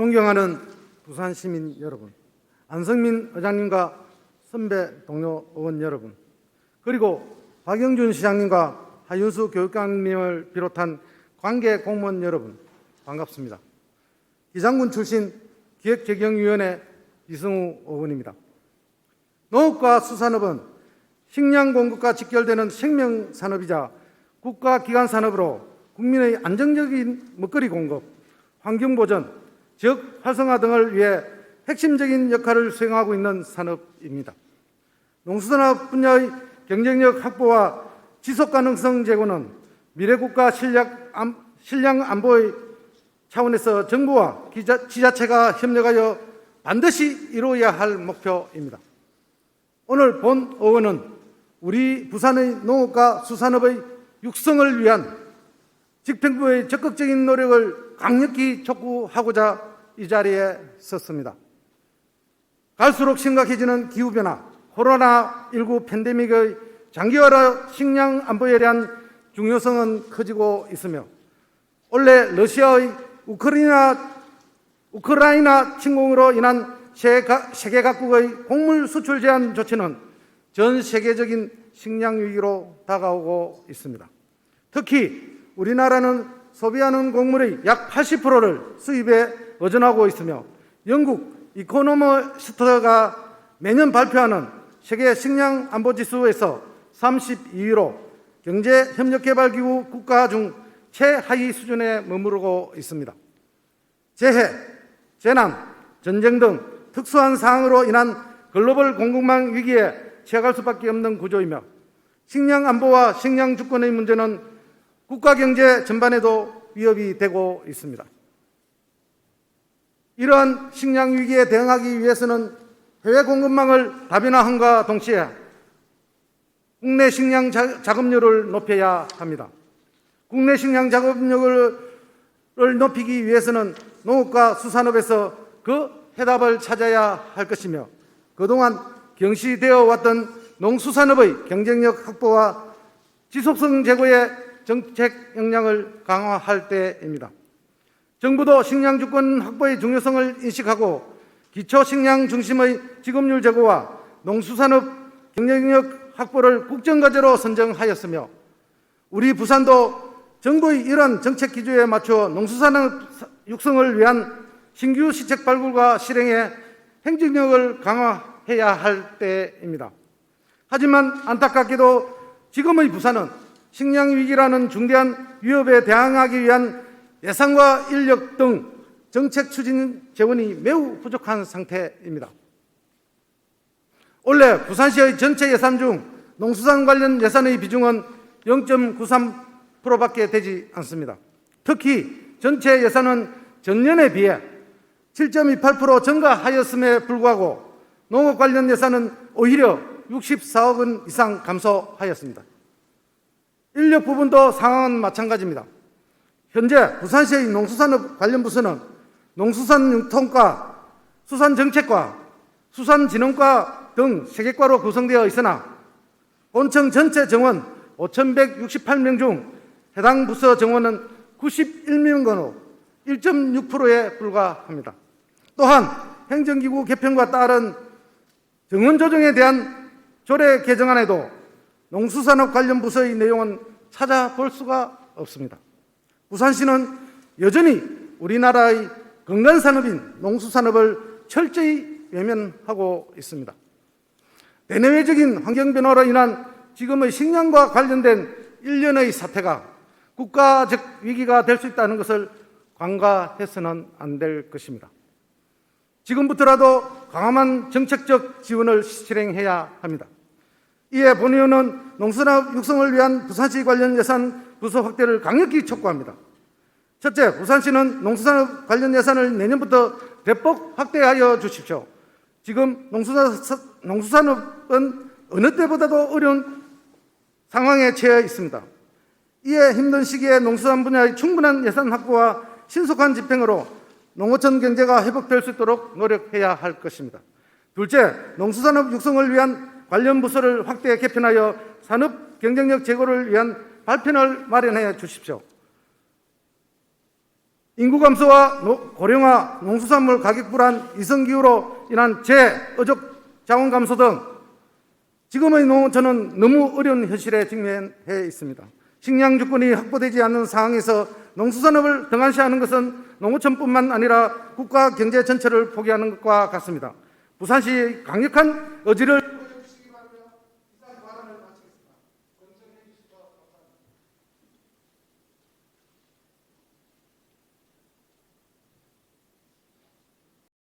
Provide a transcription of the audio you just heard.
존경하는 부산 시민 여러분, 안성민 의장님과 선배 동료 의원 여러분, 그리고 박영준 시장님과 하윤수 교육감님을 비롯한 관계 공무원 여러분, 반갑습니다. 기장군 출신 기획재경위원회 이승우 의원입니다. 농업과 수산업은 식량 공급과 직결되는 생명산업이자 국가기관산업으로 국민의 안정적인 먹거리 공급, 환경보전, 지역 활성화 등을 위해 핵심적인 역할을 수행하고 있는 산업입니다. 농수산업 분야의 경쟁력 확보와 지속가능성 제고는 미래국가 식량 안보의 차원에서 정부와 지자체가 협력하여 반드시 이루어야 할 목표입니다. 오늘 본 의원은 우리 부산의 농업과 수산업의 육성을 위한 집행부의 적극적인 노력을 강력히 촉구하고자 이 자리에 섰습니다. 갈수록 심각해지는 기후변화, 코로나19 팬데믹의 장기화로 식량 안보에 대한 중요성은 커지고 있으며 올해 러시아의 우크라이나 침공으로 인한 세계 각국의 곡물 수출 제한 조치는 전 세계적인 식량 위기로 다가오고 있습니다. 특히 우리나라는 소비하는 곡물의 약 80%를 수입에 의존하고 있으며 영국 이코노미스트가 매년 발표하는 세계 식량 안보 지수에서 32위로 경제협력개발기구 국가 중 최하위 수준에 머무르고 있습니다. 재해, 재난, 전쟁 등 특수한 상황으로 인한 글로벌 공급망 위기에 취약할 수밖에 없는 구조이며 식량 안보와 식량 주권의 문제는 국가 경제 전반에도 위협이 되고 있습니다. 이러한 식량 위기에 대응하기 위해서는 해외 공급망을 다변화함과 동시에 국내 식량 자급률을 높여야 합니다. 국내 식량 자급률을 높이기 위해서는 농업과 수산업에서 그 해답을 찾아야 할 것이며 그동안 경시되어 왔던 농수산업의 경쟁력 확보와 지속성 제고의 정책 역량을 강화할 때입니다. 정부도 식량 주권 확보의 중요성을 인식하고 기초 식량 중심의 지급률 제고와 농수산업 경쟁력 확보를 국정과제로 선정하였으며 우리 부산도 정부의 이러한 정책 기조에 맞춰 농수산업 육성을 위한 신규 시책 발굴과 실행에 행정력을 강화해야 할 때입니다. 하지만 안타깝게도 지금의 부산은 식량 위기라는 중대한 위협에 대항하기 위한 예산과 인력 등 정책 추진 재원이 매우 부족한 상태입니다. 올해 부산시의 전체 예산 중 농수산 관련 예산의 비중은 0.93%밖에 되지 않습니다. 특히 전체 예산은 전년에 비해 7.28% 증가하였음에 불구하고 농업 관련 예산은 오히려 64억 원 이상 감소하였습니다. 인력 부분도 상황은 마찬가지입니다. 현재 부산시의 농수산업 관련 부서는 농수산융통과 수산정책과 수산진흥과 등 3개과로 구성되어 있으나 본청 전체 정원 5,168명 중 해당 부서 정원은 91명으로 1.6%에 불과합니다. 또한 행정기구 개편과 따른 정원 조정에 대한 조례 개정안에도 농수산업 관련 부서의 내용은 찾아볼 수가 없습니다. 부산시는 여전히 우리나라의 근간산업인 농수산업을 철저히 외면하고 있습니다. 대내외적인 환경변화로 인한 지금의 식량과 관련된 일련의 사태가 국가적 위기가 될 수 있다는 것을 간과해서는 안 될 것입니다. 지금부터라도 강함한 정책적 지원을 실행해야 합니다. 이에 본 의원은 농수산업 육성을 위한 부산시 관련 예산 부서 확대를 강력히 촉구합니다. 첫째, 부산시는 농수산업 관련 예산을 내년부터 대폭 확대하여 주십시오. 지금 농수산업은 어느 때보다도 어려운 상황에 처해 있습니다. 이에 힘든 시기에 농수산 분야의 충분한 예산 확보와 신속한 집행으로 농어촌 경제가 회복될 수 있도록 노력해야 할 것입니다. 둘째, 농수산업 육성을 위한 관련 부서를 확대 개편하여 산업 경쟁력 제고를 위한 발편을 마련해 주십시오. 인구 감소와 고령화, 농수산물 가격 불안, 이성기후로 인한 재어족 자원 감소 등 지금의 농어촌은 너무 어려운 현실에 직면해 있습니다. 식량 주권이 확보되지 않는 상황에서 농수산업을 등한시하는 것은 농어촌뿐만 아니라 국가 경제 전체를 포기하는 것과 같습니다. 부산시 강력한 의지를